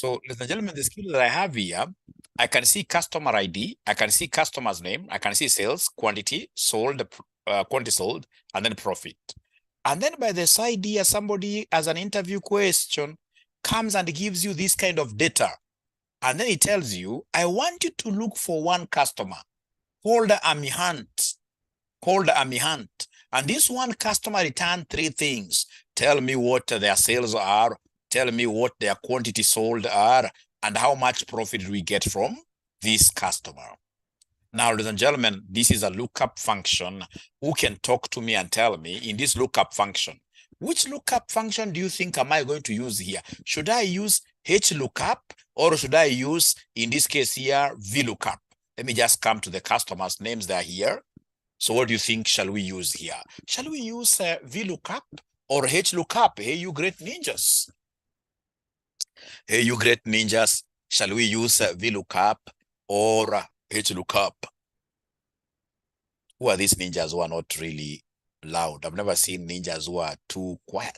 So, ladies and gentlemen, the skill that I have here, I can see customer ID, I can see customer's name, I can see sales, quantity sold, and then profit. And then by the side here, somebody as an interview question comes and gives you this kind of data. And then he tells you, I want you to look for one customer, called Amy Hunt, And this one customer returned three things. Tell me what their sales are, tell me what their quantity sold are, and how much profit we get from this customer. Now, ladies and gentlemen, this is a lookup function. Who can talk to me and tell me in this lookup function, which lookup function do you think am I going to use here? Should I use 𝐻LOOKUP or should I use, in this case here, VLOOKUP? Let me just come to the customers' names that are here. So what do you think shall we use here? Shall we use VLOOKUP or 𝐻LOOKUP? Hey, you great ninjas. Hey, you great ninjas. Shall we use VLOOKUP or 𝐻LOOKUP? Who are these ninjas who are not really loud? I've never seen ninjas who are too quiet.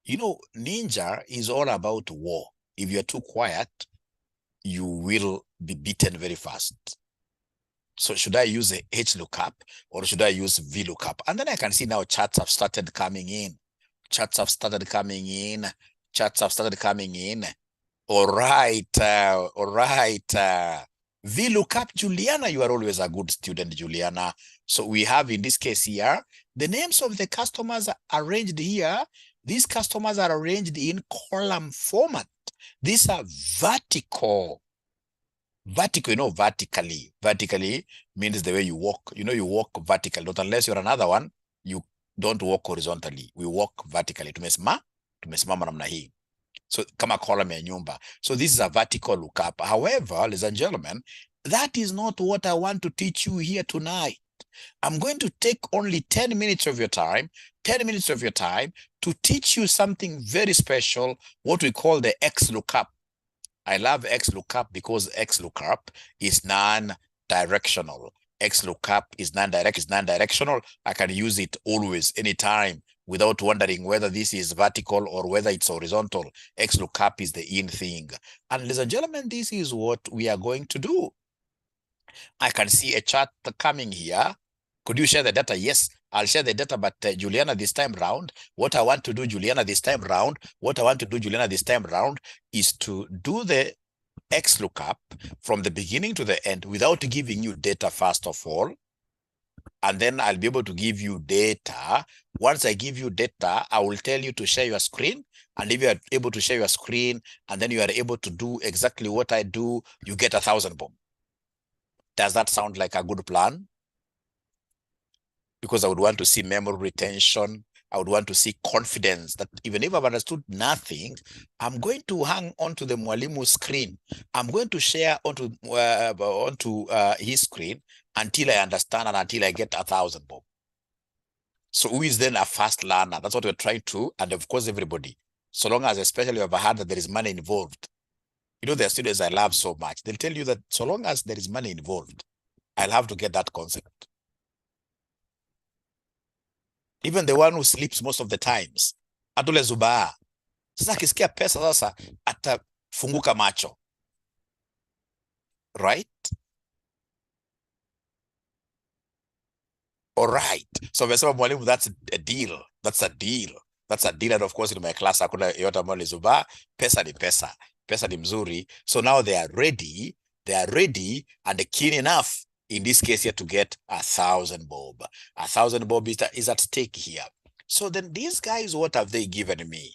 You know, ninja is all about war. If you're too quiet, you will be beaten very fast. So should I use a 𝐻LOOKUP or should I use VLOOKUP? And then I can see now charts have started coming in. Charts have started coming in. Charts have started coming in. All right. VLOOKUP, Juliana, you are always a good student, Juliana. So we have in this case here, the names of the customers are arranged here. These customers are arranged in column format. These are vertical. Vertical, you know, vertically. Vertically means the way you walk. You know, you walk vertically. Not unless you're another one, you don't walk horizontally. We walk vertically. Tumesimama namna hii. So kama column ya nyumba. So this is a vertical lookup. However, ladies and gentlemen, that is not what I want to teach you here tonight. I'm going to take only 10 minutes of your time, 10 minutes of your time to teach you something very special, what we call the 𝐿OOKUP. I love 𝐿OOKUP because 𝐿OOKUP is non-directional. 𝐿OOKUP is non-directional. I can use it always, anytime, without wondering whether this is vertical or whether it's horizontal. 𝐿OOKUP is the in thing. And ladies and gentlemen, this is what we are going to do. I can see a chart coming here. Could you share the data? Yes, I'll share the data, but Juliana, this time round, what I want to do, Juliana, this time round is to do the 𝐿OOKUP from the beginning to the end without giving you data first of all. And then I'll be able to give you data. Once I give you data, I will tell you to share your screen. And if you are able to share your screen, and then you are able to do exactly what I do, you get 1,000 bob. Does that sound like a good plan? Because I would want to see memory retention. I would want to see confidence that even if I've understood nothing, I'm going to hang onto the mwalimu screen. I'm going to share onto his screen until I understand and until I get 1,000 bob. So who is then a fast learner? That's what we're trying to, and of course everybody. So long as especially you have heard that there is money involved. You know, there are students I love so much. They'll tell you that so long as there is money involved, I'll have to get that concept. Even the one who sleeps most of the times, atule zubaa. Sasa akisikia pesa sasa atafunguka macho. Right? All right. So mwalimu, that's a deal. That's a deal. That's a deal. And of course in my class hakuna yote ambayo ni zubaa. Pesa ni pesa. Pesa ni mzuri. So now they are ready and keen enough in this case here to get 1,000 bob. 1,000 bob is at stake here. So then these guys, what have they given me?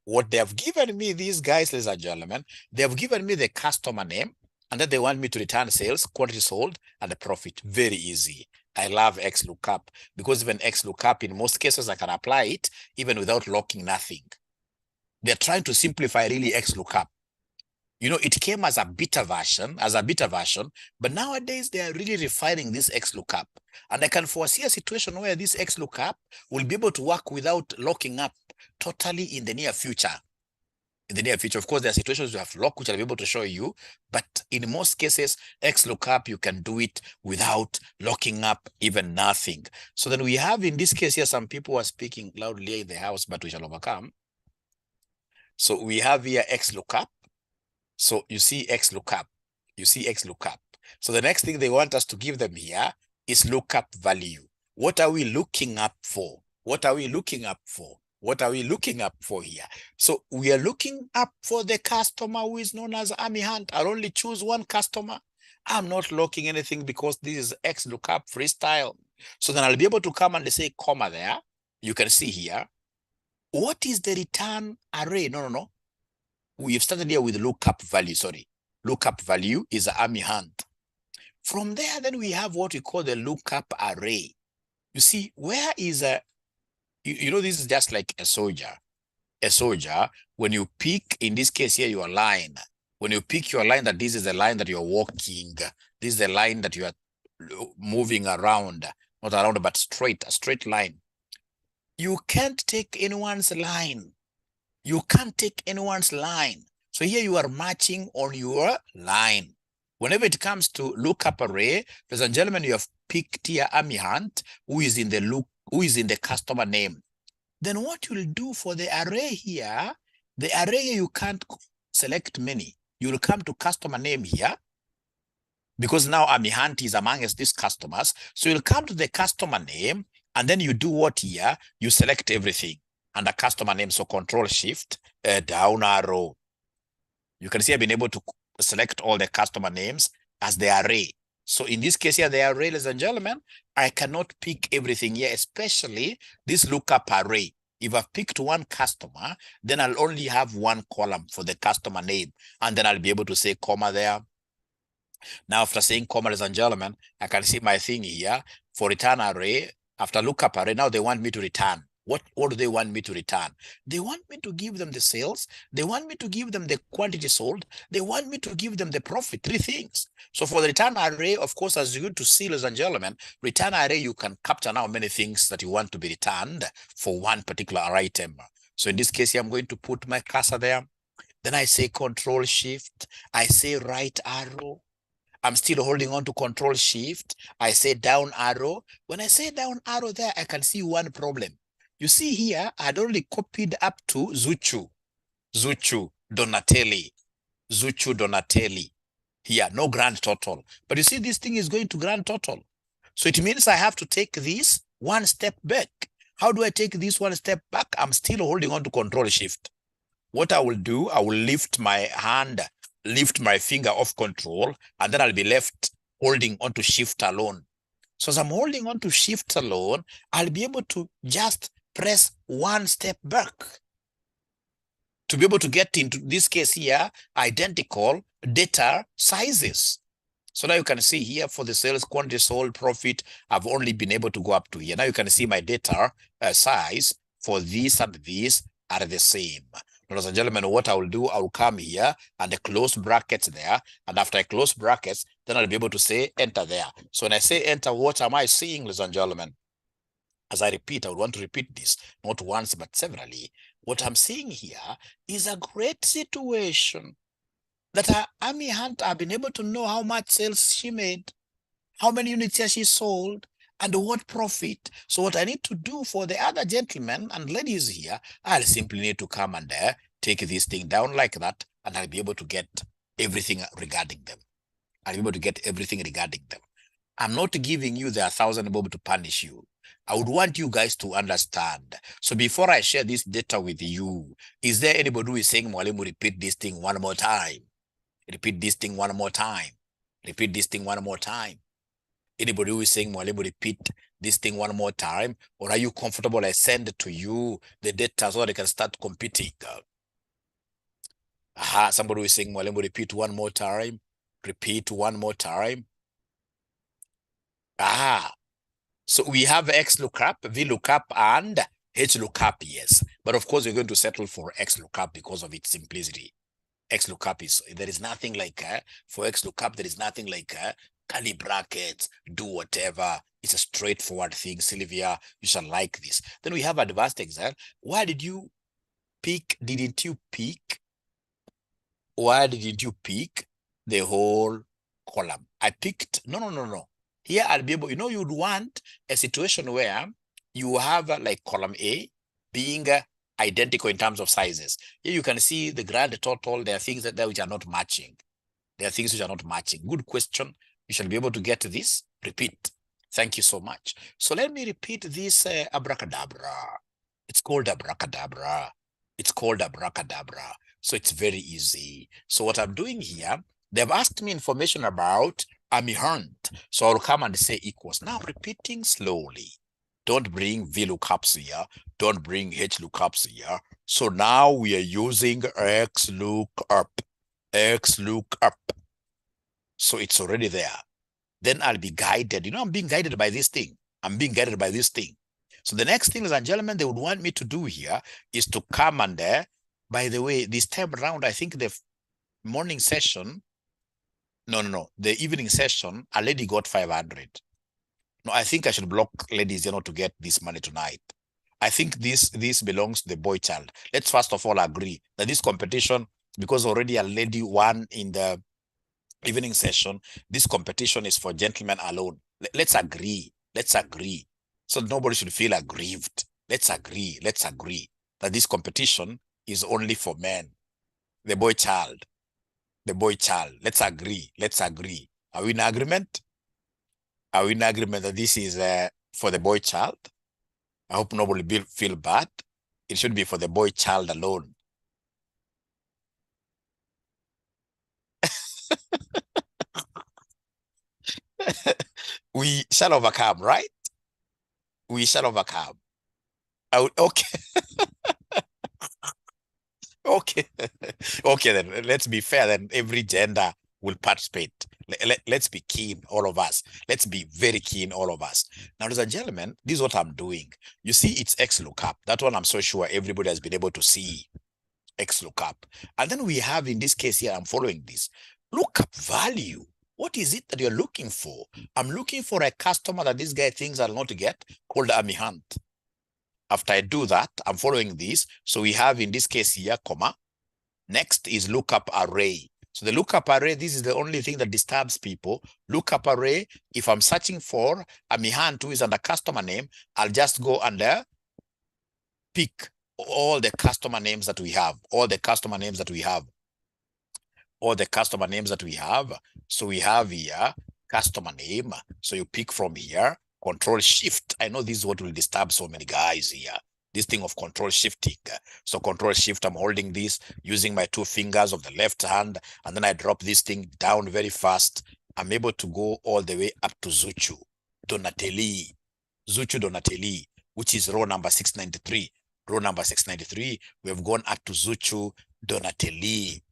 What they have given me, these guys, these guys, ladies and gentlemen, they have given me the customer name, and then they want me to return sales, quantity sold, and the profit. Very easy. I love 𝐿OOKUP because even 𝐿OOKUP, in most cases, I can apply it even without locking nothing. They're trying to simplify really 𝐿OOKUP. You know, it came as a beta version, but nowadays they are really refining this 𝐿OOKUP. And I can foresee a situation where this 𝐿OOKUP will be able to work without locking up totally in the near future. in the near future. Of course, there are situations you have lock, which I'll be able to show you, but in most cases, XLOOKUP, you can do it without locking up even nothing. So then we have, in this case here, some people are speaking loudly in the house, but we shall overcome. So we have here XLOOKUP. So you see XLOOKUP, you see XLOOKUP. So the next thing they want us to give them here is lookup value. What are we looking up for? What are we looking up for? What are we looking up for here? So we are looking up for the customer who is known as Army Hunt. I'll only choose one customer. I'm not locking anything because this is XLOOKUP freestyle. So then I'll be able to come and say comma there. You can see here. What is the return array? No. We've started here with lookup value, sorry. Lookup value is Army Hunt. From there, then we have what we call the lookup array. You see, where is a, you know, this is just like a soldier. A soldier, when you pick, in this case here, your line, when you pick your line, that this is the line that you're walking, this is the line that you are moving around, not around, but straight, a straight line. You can't take anyone's line. You can't take anyone's line. So here you are matching on your line. Whenever it comes to lookup array, ladies and gentlemen, you have picked here Army Hunt, who is in the customer name. Then what you'll do for the array here, the array you can't select many. You'll come to customer name here, because now Army Hunt is amongst these customers. So you'll come to the customer name, and then you do what here? You select everything under customer name. So Control Shift, down arrow. You can see I've been able to select all the customer names as the array. So in this case here, the array, ladies and gentlemen, I cannot pick everything here, especially this lookup array. If I've picked one customer, then I'll only have one column for the customer name, and then I'll be able to say comma there. Now, after saying comma, ladies and gentlemen, I can see my thing here for return array. After lookup array, now they want me to return. What do they want me to return? They want me to give them the sales. They want me to give them the quantity sold. They want me to give them the profit. 3 things. So for the return array, of course, as you're going to see, ladies and gentlemen, return array, you can capture now many things that you want to be returned for one particular item. So in this case here, I'm going to put my cursor there. Then I say Control Shift. I say right arrow. I'm still holding on to Control Shift. I say down arrow. When I say down arrow there, I can see one problem. You see here, I had only copied up to Zuchu Donatelli. Here, no grand total. But you see, this thing is going to grand total. So it means I have to take this one step back. How do I take this one step back? I'm still holding on to Control Shift. What I will do, I will lift my hand, lift my finger off control, and then I'll be left holding onto Shift alone. So as I'm holding on to Shift alone, I'll be able to just press one step back to be able to get into this case here, identical data sizes. So now you can see here for the sales, quantity sold, profit, I've only been able to go up to here. Now you can see my data size for this and this are the same. Ladies and gentlemen, what I will do, I will come here and close brackets there. And after I close brackets, then I'll be able to say enter there. So when I say enter, what am I seeing, ladies and gentlemen? As I repeat, I would want to repeat this, not once, but severally. What I'm seeing here is a great situation that Army Hunt have been able to know how much sales she made, how many units she sold, and what profit. So what I need to do for the other gentlemen and ladies here, I'll simply need to come and take this thing down like that, and I'll be able to get everything regarding them. I'll be able to get everything regarding them. I'm not giving you the 1,000 bob to punish you. I would want you guys to understand. So before I share this data with you, is there anybody who is saying, Mwalimu, repeat this thing one more time? Repeat this thing one more time. Repeat this thing one more time. Anybody who is saying, Mwalimu, repeat this thing one more time? Or are you comfortable I send to you the data so they can start competing? Somebody who is saying, Mwalimu, repeat one more time. Repeat one more time. So we have XLOOKUP, VLOOKUP, and HLOOKUP, yes. But of course, we're going to settle for XLOOKUP because of its simplicity. XLOOKUP is, there is nothing like, for XLOOKUP, there is nothing like curly brackets, do whatever. It's a straightforward thing. Sylvia, you shall like this. Then we have advanced Excel. Why did you pick, didn't you pick Why didn't you pick the whole column? I picked, no. Here I'll be able, you'd want a situation where you have like column A being identical in terms of sizes. Here you can see the grand total. There are things that which are not matching. There are things which are not matching. Good question. You shall be able to get this. Repeat. Thank you so much. So let me repeat this abracadabra. It's called abracadabra. It's called abracadabra. So it's very easy. So what I'm doing here, they've asked me information about hunt. So I'll come and say equals. Now repeating slowly. Don't bring VLOOKUPs here. Don't bring HLOOKUPs here. So now we are using XLOOKUP. XLOOKUP. So it's already there. Then I'll be guided. I'm being guided by this thing. I'm being guided by this thing. So the next thing, ladies and gentlemen, they would want me to do here is to come and by the way, this time around, I think the morning session, the evening session, a lady got 500. No, I think I should block ladies, to get this money tonight. I think this belongs to the boy child. Let's first of all agree that this competition, because already a lady won in the evening session, this competition is for gentlemen alone. Let's agree. Let's agree. So nobody should feel aggrieved. Let's agree that this competition is only for men. The boy child. Let's agree. Are we in agreement? Are we in agreement that this is for the boy child? I hope nobody will feel bad. It should be for the boy child alone. We shall overcome, right? We shall overcome. Okay. Okay. Okay, then let's be fair. Then every gender will participate. Let's be keen, all of us. Let's be very keen, all of us. Now, ladies and gentlemen, this is what I'm doing. You see, it's XLOOKUP. That one I'm so sure everybody has been able to see. XLOOKUP. And then we have, in this case here, I'm following this. Lookup value. What is it that you're looking for? I'm looking for a customer that this guy thinks I'll not get, called hunt. After I do that, I'm following this. So we have, in this case here, comma. Next is lookup array. So the lookup array, this is the only thing that disturbs people. Lookup array, if I'm searching for hunt who is under customer name, I'll just go under pick all the customer names that we have, all the customer names that we have. So we have here customer name. So you pick from here, Control Shift. I know this is what will disturb so many guys here. This thing of Control Shifting. So Control Shift, I'm holding this using my 2 fingers of the left hand, and then I drop this thing down very fast. I'm able to go all the way up to Zuchu Donatelli, which is row number 693. Row number 693, we have gone up to Zuchu Donatelli.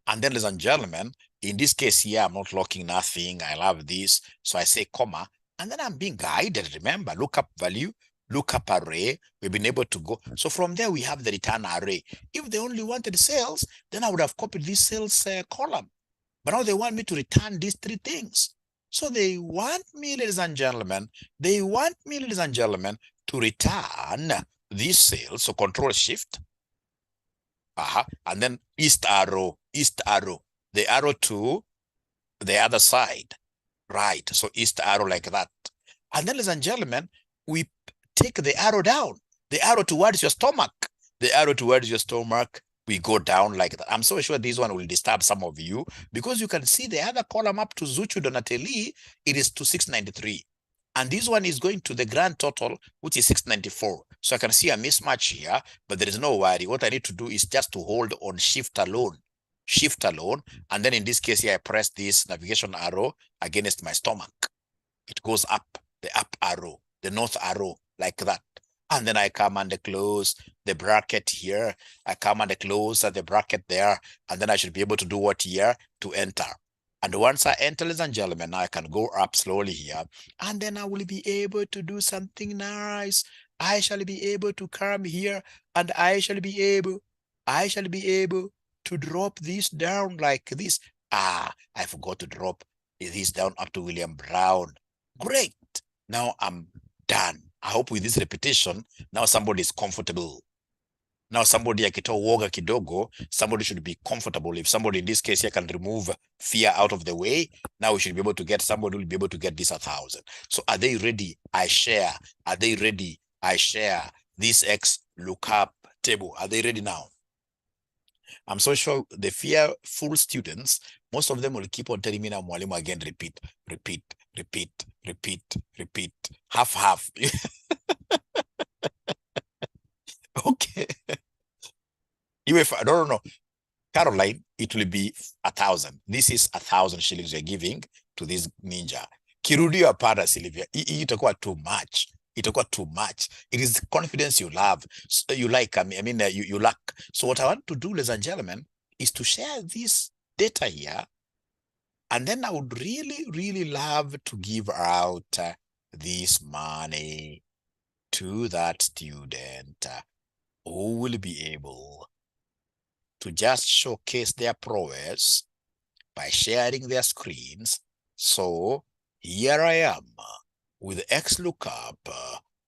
And then, ladies and gentlemen, in this case here, I'm not locking nothing. I love this. So I say comma, and then I'm being guided. Remember, lookup value, lookup array. We've been able to go. So from there, we have the return array. If they only wanted sales, then I would have copied this sales column. But now they want me to return these 3 things. So they want me, ladies and gentlemen, to return this sales. So Control Shift. And then east arrow, the arrow to the other side, right? So east arrow like that. And then, ladies and gentlemen, we take the arrow down, the arrow towards your stomach, we go down like that. I'm so sure this one will disturb some of you, because you can see the other column up to Zuchu Donatelli, it is to 693. And this one is going to the grand total, which is 694. So I can see a mismatch here, but there is no worry. What I need to do is just to hold on shift alone. And then in this case here, I press this navigation arrow against my stomach. It goes up, the up arrow, the north arrow, like that. And then I come and close the bracket here. I come and close the bracket there. And then I should be able to do what here? To enter. And once I enter, ladies and gentlemen, now I can go up slowly here. And then I will be able to do something nice. I shall be able to come here, and I shall be able to drop this down like this. I forgot to drop this down up to William Brown. Great. Now I'm done. I hope with this repetition, now somebody is comfortable. Now somebody akitoa uoga kidogo, somebody should be comfortable. If somebody in this case here can remove fear out of the way, now we should be able to get, somebody will be able to get this 1,000. So are they ready? I share. Are they ready? I share this X lookup table. Are they ready now? I'm so sure the fearful students, most of them will keep on telling me now, mwalimu, again, repeat, repeat, repeat, repeat, repeat, half. Okay. Even if, no. Caroline, it will be 1,000. This is 1,000 shillings you're giving to this ninja. Kirudio apara, Sylvia. Itakuwa too much. Itakuwa too much. It is the confidence you love. You like, you lack. So what I want to do, ladies and gentlemen, is to share this data here. And then I would really, really love to give out this money to that student who will be able to just showcase their prowess by sharing their screens. So here I am with XLOOKUP.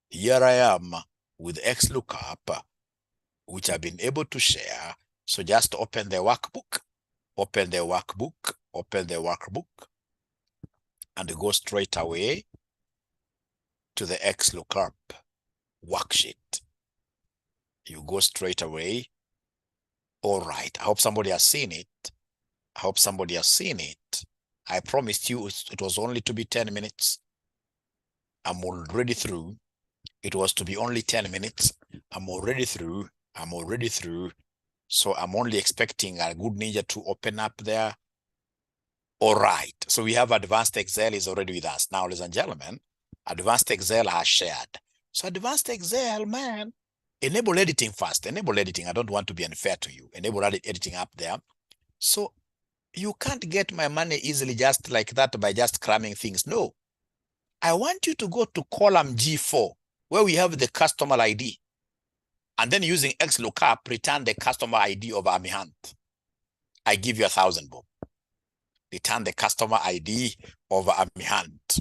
Here I am with XLOOKUP, which I've been able to share. So just open the workbook, open the workbook, open the workbook, and go straight away to the XLOOKUP worksheet. You go straight away. All right, I hope somebody has seen it. I hope somebody has seen it. I promised you it was only to be 10 minutes. I'm already through. It was to be only 10 minutes. I'm already through. I'm already through. So I'm only expecting a good ninja to open up there. All right. So we have Advanced Excel is already with us. Now, ladies and gentlemen, Advanced Excel has shared. So Advanced Excel, man, enable editing first. Enable editing. I don't want to be unfair to you. Enable editing up there. So you can't get my money easily just like that by just cramming things. No. I want you to go to column G4, where we have the customer ID. And then using XLOOKUP, return the customer ID of Amihant. I give you 1,000, Bob. Return the customer ID of Amihant.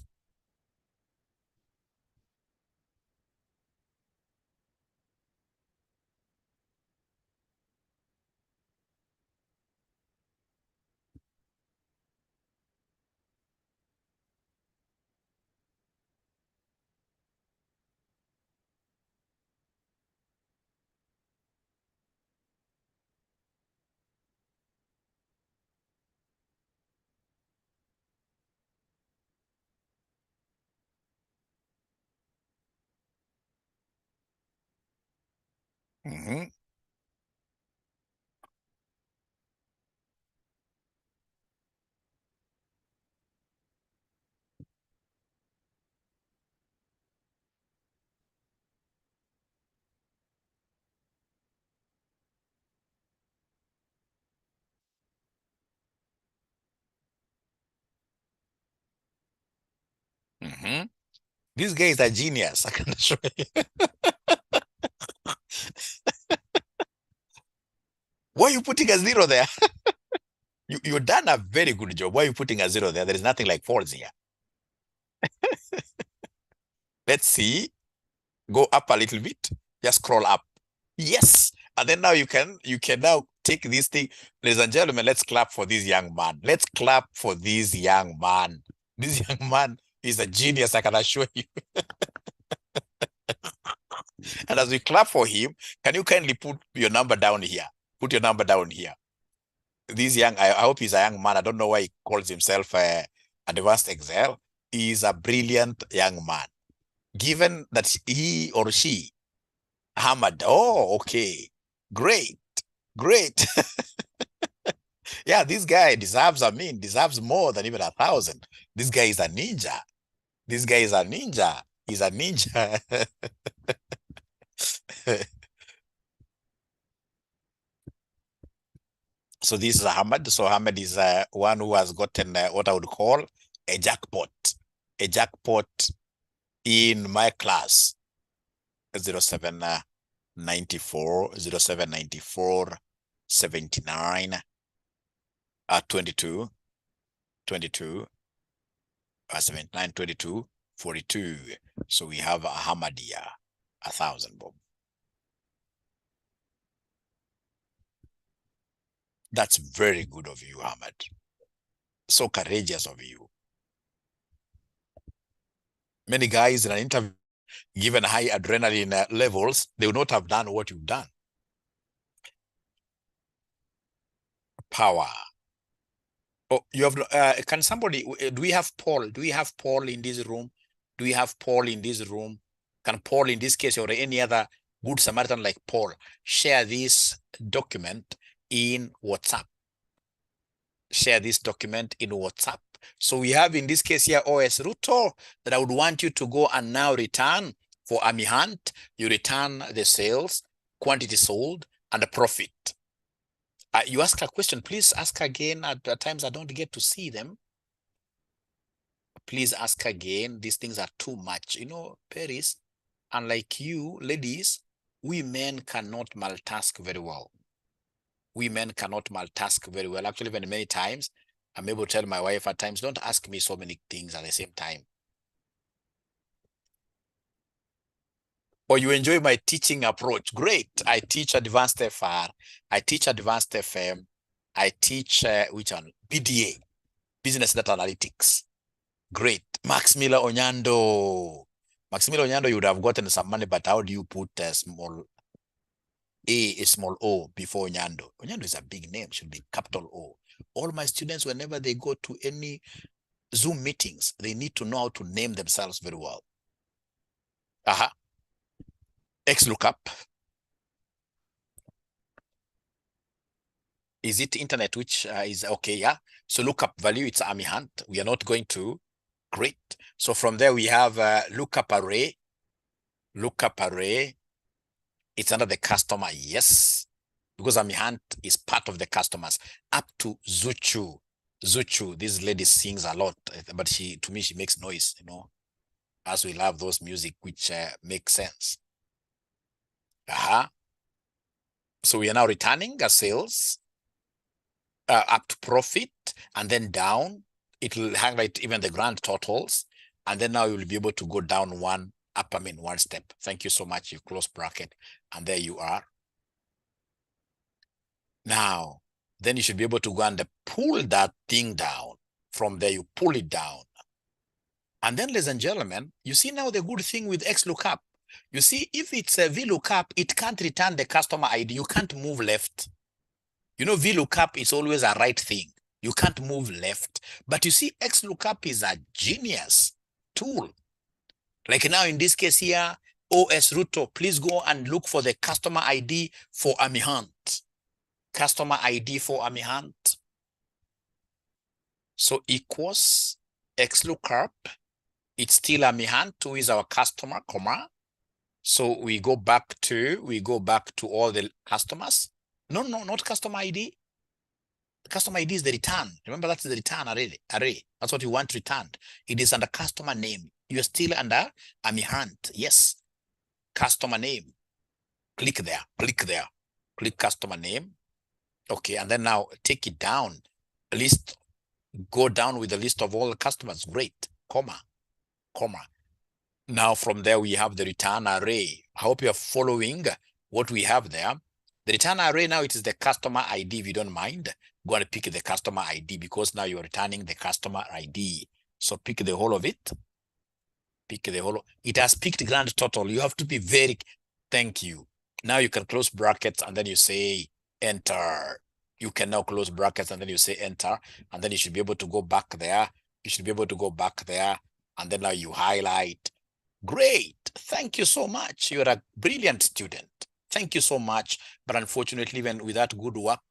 Mm-hmm. Mm-hmm. This guy is a genius. I can assure you. Why are you putting a zero there? You've done a very good job. Why are you putting a zero there? There is nothing like false here. Let's see. Go up a little bit. Just scroll up. Yes. And then now you can now take this thing. Ladies and gentlemen, let's clap for this young man. Let's clap for this young man. This young man is a genius, I can assure you. And as we clap for him, can you kindly put your number down here? Put your number down here. This young, I hope he's a young man. I don't know why he calls himself Advanced Excel. He's a brilliant young man. Given that he or she hammered, oh, okay, great, great. Yeah, this guy deserves more than even 1,000. This guy is a ninja. This guy is a ninja. He's a ninja. So this is Ahmed. So Ahmed is one who has gotten what I would call a jackpot. A jackpot in my class. 0794, 0794, 79, 22, 22, 79, 22, 42. So we have Ahmadiyya, 1,000, Bob. That's very good of you, Ahmed. So courageous of you. Many guys in an interview, given high adrenaline levels, they would not have done what you've done. Power. Oh, you have, can somebody, do we have Paul? Do we have Paul in this room? Do we have Paul in this room? Can Paul, in this case, or any other good Samaritan like Paul, share this document in WhatsApp? Share this document in WhatsApp. So we have in this case here, OS Ruto, that I would want you to go and now return for Army Hunt. You return the sales, quantity sold, and the profit. You ask a question, please ask again. At times I don't get to see them. Please ask again. These things are too much. You know, Paris, unlike you, ladies, we men cannot multitask very well. We men cannot multitask very well. Actually, even many times, I'm able to tell my wife at times, don't ask me so many things at the same time. Or you enjoy my teaching approach. Great. I teach advanced FR. I teach advanced FM. I teach, which one? BDA, Business Data Analytics. Great. Max Miller Onyando. Max Miller Onyando, you would have gotten some money, but how do you put a small O before Onyando? Onyando is a big name, should be capital O. All my students, whenever they go to any Zoom meetings, they need to know how to name themselves very well. XLOOKUP. Is it internet, which is okay? Yeah. So lookup value, it's Army Hunt. We are not going to. Great. So from there, we have lookup array. Lookup array. It's under the customer. Yes. Because Army Hunt is part of the customers. Up to Zuchu. Zuchu, this lady sings a lot, but to me, she makes noise, you know, as we love those music, which makes sense. So we are now returning a sales up to profit, and then down. It will highlight even the grand totals. And then now you will be able to go down one step. Thank you so much. You close bracket, and there you are. Now, then you should be able to go and pull that thing down. From there, you pull it down. And then, ladies and gentlemen, you see now the good thing with XLOOKUP. You see, if it's a VLOOKUP, it can't return the customer ID. You can't move left. You know, VLOOKUP is always a right thing. You can't move left. But you see, XLOOKUP is a genius tool. Like now in this case here, OS Ruto, please go and look for the customer ID for Army Hunt. Customer ID for Army Hunt. So equals XLOOKUP. It's still Army Hunt, who is our customer, comma. So we go back to all the customers. No, not customer ID. The customer ID is the return. Remember, that's the return array. That's what you want returned. It is under customer name. You're still under Army Hunt. Yes. Customer name. Click there. Click customer name. Okay, and then now take it down. List. Go down with the list of all the customers. Great. Comma. Now from there we have the return array. I hope you are following what we have there. The return array now, it is the customer ID. If you don't mind, go and pick the customer ID, because now you're returning the customer ID. So pick the whole of it. Pick the whole. It has picked grand total. You have to be very. Thank you. Now you can close brackets and then you say enter. You can now close brackets and then you say enter, and then you should be able to go back there. And then now you highlight. Great. Thank you so much. You're a brilliant student. Thank you so much. But unfortunately, even with that good work,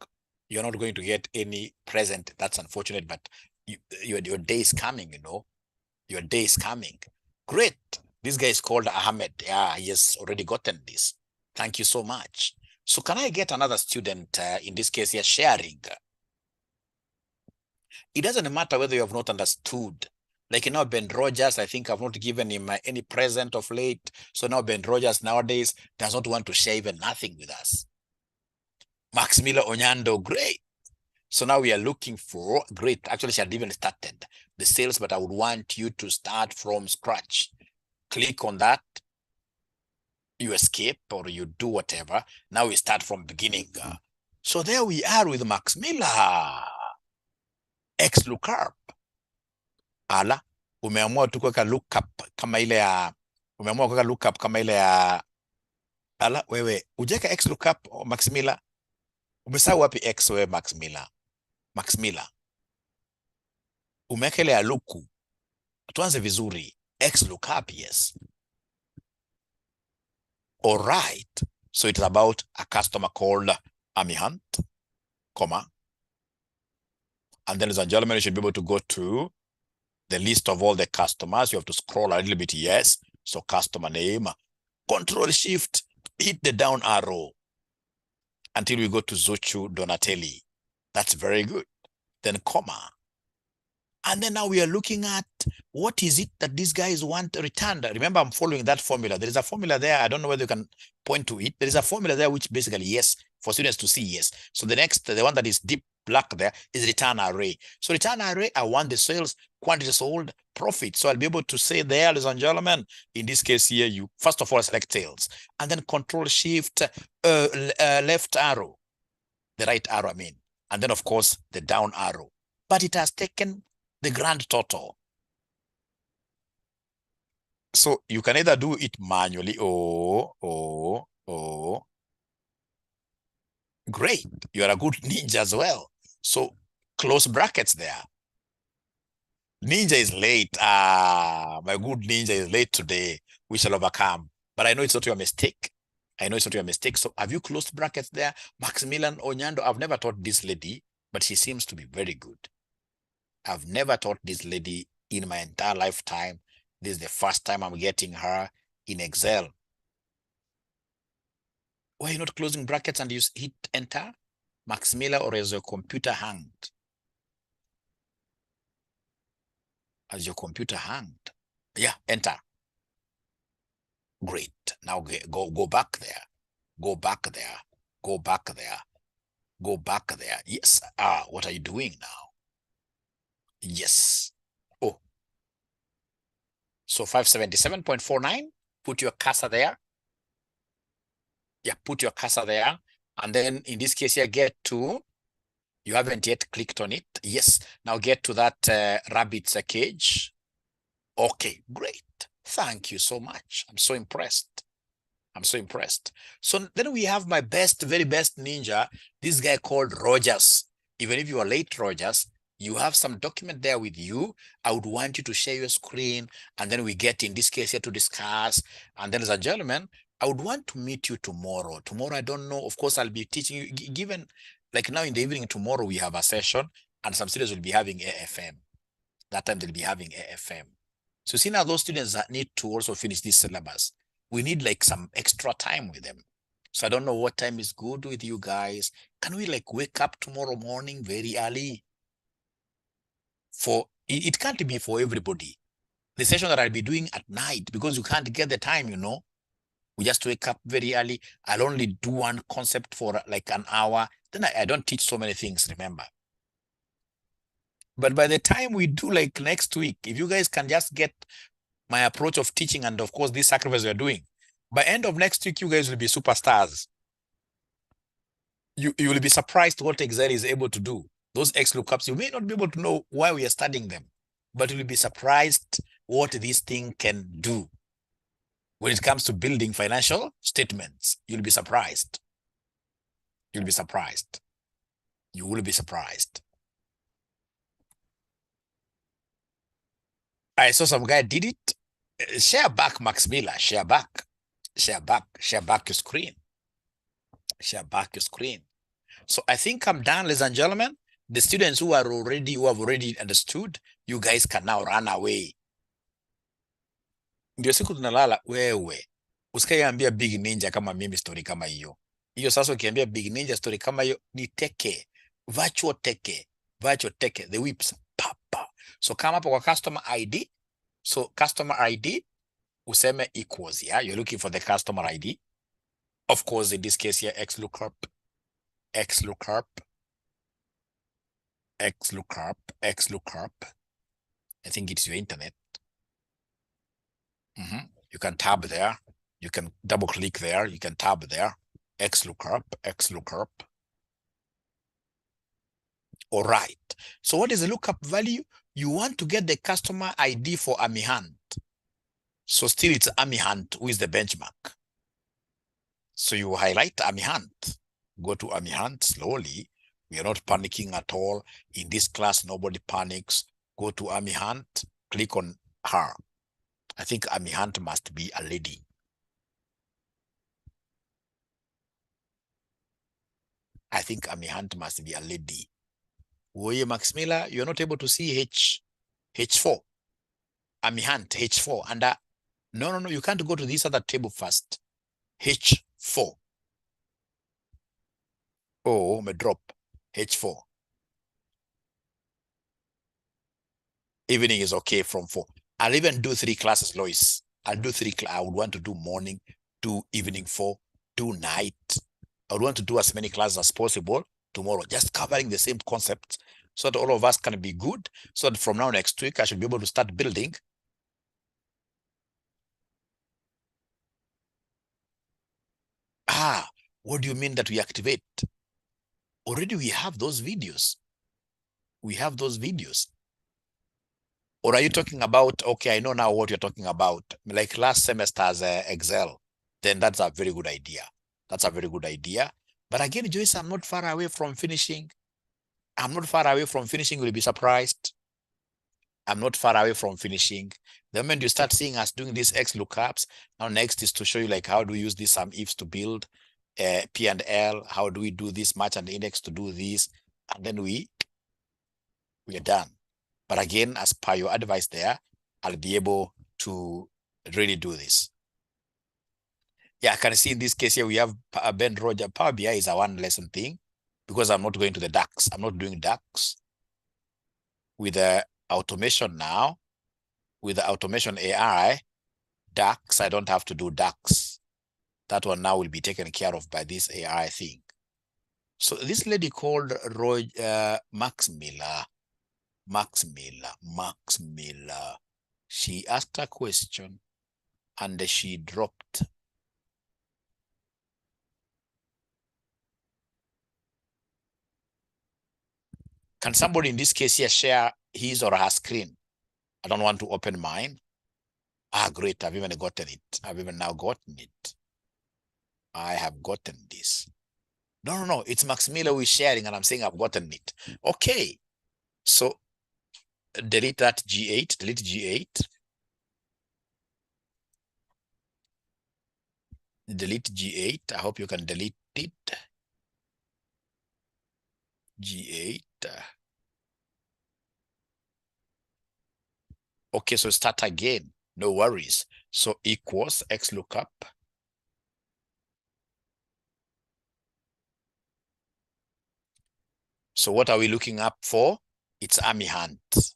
you're not going to get any present. That's unfortunate, but your day is coming, you know. Your day is coming. Great. This guy is called Ahmed. Yeah, he has already gotten this. Thank you so much. So can I get another student, in this case here, sharing? It doesn't matter whether you have not understood. Like, you know, Ben Rogers, I think I've not given him any present of late. So now Ben Rogers nowadays does not want to share even nothing with us. Max Miller Onyando, great. So now we are looking for, great. Actually, she had even started the sales, but I would want you to start from scratch. Click on that. You escape or you do whatever. Now we start from beginning. So there we are with Max Miller. 𝐿ookup. Ala, umeamua tu kuweka lookup kama ile ya ala, wewe ujeka 𝐿ookup Max Miller. Umesahau wapi X wewe Max Miller? Max Miller. Umeweka ile ya luku. Tuanze vizuri. 𝐿ookup, yes. All right. So it's about a customer called Amy Hunt, comma. And then, ladies and gentlemen, you should be able to go to the list of all the customers. You have to scroll a little bit, yes. So customer name, Control Shift, hit the down arrow until we go to Zuchu Donatelli. That's very good. Then comma. And then now we are looking at what is it that these guys want returned. Remember, I'm following that formula. There is a formula there. I don't know whether you can point to it. There is a formula there which basically, yes, for students to see, yes. So the next, the one that is deep black there is return array. So return array, I want the sales, quantity sold, profit. So I'll be able to say there, ladies and gentlemen, in this case here, you first of all select sales and then Control Shift left arrow, the right arrow, I mean, and then of course the down arrow. But it has taken the grand total. So you can either do it manually or great. You are a good ninja as well. So close brackets there. Ninja is late. My good ninja is late today. We shall overcome. But I know it's not your mistake. I know it's not your mistake. So have you closed brackets there? Maximilian Onyando, I've never taught this lady, but she seems to be very good. I've never taught this lady in my entire lifetime. This is the first time I'm getting her in Excel. Why are you not closing brackets and you hit enter? Max Miller, or is your computer hanged? Has your computer hanged? Yeah, enter. Great. Now go back there. Go back there. Go back there. Go back there. Yes. What are you doing now? Yes. Oh. So 577.49. Put your cursor there. Yeah, put your cursor there. And then in this case here, get to, you haven't yet clicked on it. Yes. Now get to that rabbit's cage. Okay, great. Thank you so much. I'm so impressed. I'm so impressed. So then we have my best, very best ninja, this guy called Rogers. Even if you are late, Rogers, you have some document there with you. I would want you to share your screen, and then we get in this case here to discuss. And then, as a gentleman, I would want to meet you tomorrow. Tomorrow, I don't know. Of course, I'll be teaching you, given like now in the evening, tomorrow we have a session, and some students will be having AFM. That time they'll be having AFM. So see now those students that need to also finish this syllabus, we need like some extra time with them. So I don't know what time is good with you guys. Can we like wake up tomorrow morning very early? For it can't be for everybody. The session that I'll be doing at night, because you can't get the time, you know. We just wake up very early. I'll only do one concept for like an hour. Then I don't teach so many things, remember. But by the time we do like next week, if you guys can just get my approach of teaching and of course this sacrifice we're doing, by end of next week, you guys will be superstars. You will be surprised what Excel is able to do. Those 𝐿ookups, you may not be able to know why we are studying them, but you'll be surprised what this thing can do. When it comes to building financial statements, you'll be surprised. You'll be surprised. You will be surprised. I saw some guy did it. Share back, Max Miller. Share back. Share back. Share back your screen. Share back your screen. So I think I'm done, ladies and gentlemen. The students who have already understood, you guys can now run away. Ndio siku tunalala, wewe usikaiambia big ninja kama mimi story kama hiyo. Hiyo sasa ukiambia big ninja story kama hiyo ni teke, virtual teke, the whips, papa. So kama hapo kwa customer ID, so customer ID useme equals, yeah, you're looking for the customer ID. Of course, in this case here, 𝐿ookup. I think it's your internet. You can tab there. You can double click there. You can tab there. 𝐿ookup. All right. So what is the lookup value? You want to get the customer ID for AmiHunt. So still it's AmiHunt who is the benchmark. So you highlight AmiHunt. Go to AmiHunt slowly. We are not panicking at all. In this class, nobody panics. Go to AmiHunt, click on her. I think AmiHunt must be a lady. I think AmiHunt must be a lady. Oye, Max Miller, you're not able to see H4. AmiHunt, H4. And no, you can't go to this other table first. H4. Oh, me drop. H4. Evening is okay from 4. I'll even do 3 classes, Lois. I'll do 3. I would want to do morning, do evening 4, do night. I would want to do as many classes as possible tomorrow, just covering the same concept so that all of us can be good. So that from now next week, I should be able to start building. What do you mean that we activate? Already we have those videos. We have those videos. Or are you talking about, okay, I know now what you're talking about, like last semester's Excel, then that's a very good idea. That's a very good idea. But again, Joyce, I'm not far away from finishing. I'm not far away from finishing. You'll be surprised. I'm not far away from finishing. The moment you start seeing us doing these X lookups, now next is to show you like how do we use these some ifs to build P and L, how do we do this match and index to do this, and then we are done. But again, as per your advice there, I'll be able to really do this. Yeah, I can see in this case here, we have Ben Roger. Power BI is a one lesson thing because I'm not going to the DAX. I'm not doing DAX. With the automation now, with the automation AI, DAX, I don't have to do DAX. That one now will be taken care of by this AI thing. So this lady called Max Miller, she asked a question and she dropped. Can somebody in this case here share his or her screen? I don't want to open mine. Great, I've even gotten it. I've even now gotten it. I have gotten this. No, it's Max Miller who is sharing and I'm saying I've gotten it. Okay, so delete that G8, delete G8. Delete G8, I hope you can delete it. G8. Okay, so start again, no worries. So equals X lookup. So what are we looking up for? It's AmiHunt.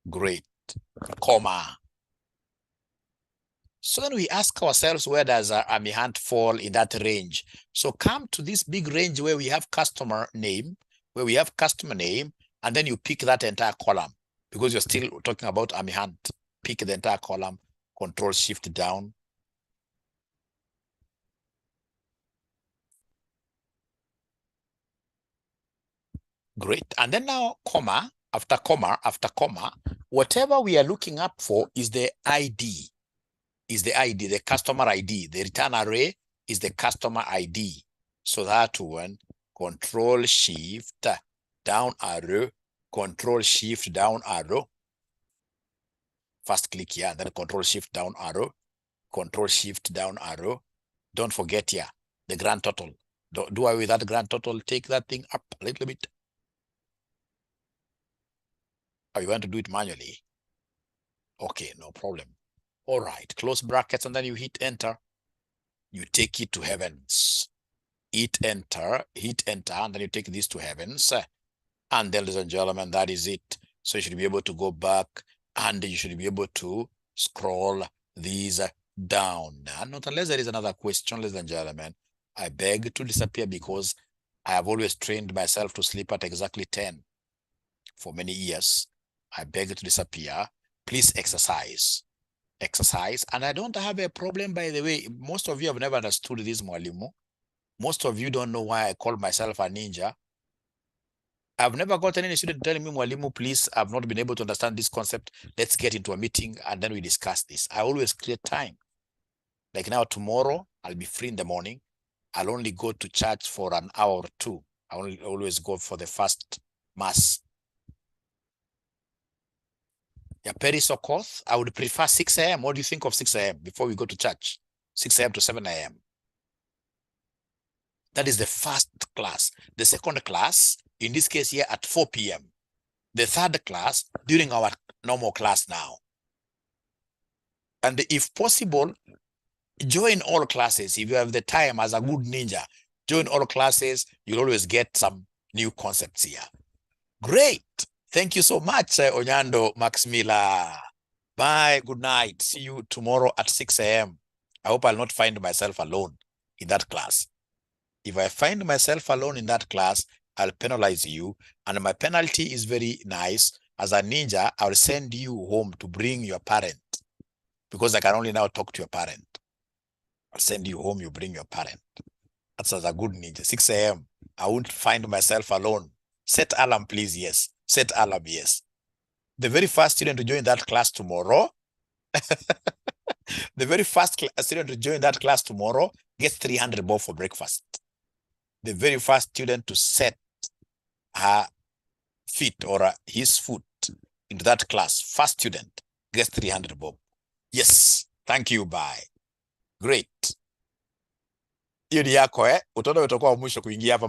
Great, comma. So then we ask ourselves, where does AmiHunt fall in that range? So come to this big range where we have customer name, and then you pick that entire column because you're still talking about AmiHunt. Pick the entire column, Control Shift down. Great. And then now, comma, after comma, whatever we are looking up for is the ID. The customer ID. The return array is the customer ID. So that one, Control Shift down arrow, Control Shift down arrow. First click here, then Control Shift down arrow, Control Shift down arrow. Don't forget here, the grand total. Do away with that grand total, take that thing up a little bit. Or you want to do it manually? Okay, no problem. All right, close brackets, and then you hit enter. You take it to heavens. Hit enter, and then you take this to heavens. And then, ladies and gentlemen, that is it. So you should be able to go back and you should be able to scroll these down. Not unless there is another question, ladies and gentlemen. I beg to disappear because I have always trained myself to sleep at exactly 10 for many years. I beg to disappear. Please exercise. And I don't have a problem, by the way. Most of you have never understood this, Mwalimu. Most of you don't know why I call myself a ninja. I've never gotten any student telling me, Mwalimu, please, I've not been able to understand this concept. Let's get into a meeting and then we discuss this. I always create time. Like now, tomorrow, I'll be free in the morning. I'll only go to church for an hour or two. I will always go for the first mass. Yeah, Paris Okoth, I would prefer 6 a.m. What do you think of 6 a.m. before we go to church? 6 a.m. to 7 a.m. That is the first class. The second class, in this case here, at 4 p.m. The third class, during our normal class now. And if possible, join all classes. If you have the time as a good ninja, join all classes. You'll always get some new concepts here. Great. Thank you so much, Onyando Maximila. Bye. Good night. See you tomorrow at 6 a.m. I hope I'll not find myself alone in that class. If I find myself alone in that class, I'll penalize you. And my penalty is very nice. As a ninja, I'll send you home to bring your parent, because I can only now talk to your parent. I'll send you home, you bring your parent. That's as a good ninja. 6 a.m. I won't find myself alone. Set alarm, please. Yes. Set alarm, yes. The very first student to join that class tomorrow, the very first student to join that class tomorrow gets 300 bob for breakfast. The very first student to set her feet or his foot into that class, first student, gets 300 bob. Yes. Thank you. Bye. Great. Hiyo ni yako, utaona utakuwa mwisho kuingia hapa.